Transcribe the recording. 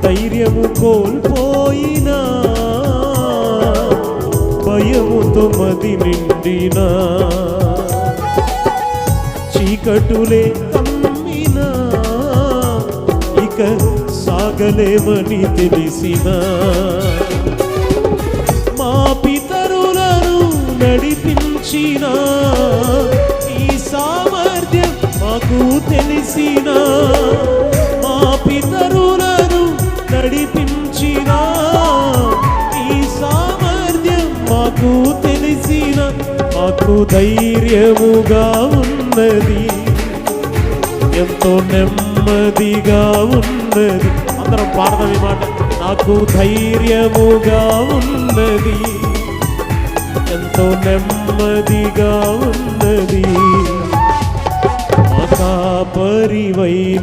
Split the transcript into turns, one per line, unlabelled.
ధైర్యము కోల్పోయినా, భయముతో మది నిండినా, చీకటులే కమ్మినా, ఇక సాగలేమని తెలిసినా, మా పితరులను నడిపించిన ఈ సామర్థ్యం మాకు తెలిసిన, మా పితరులను నడిపించిన ఈ సామర్థ్యం మాకు తెలిసిన, మాకు ధైర్యముగా ఉన్నది, ఎంతో నెమ్మదిగా ఉన్నది. అందరం పాడదాం ఈ మాట. నాకు ధైర్యముగా ఉన్నది, ఎంతో నెమ్మదిగా ఉన్నది, మా కాపరివైనందున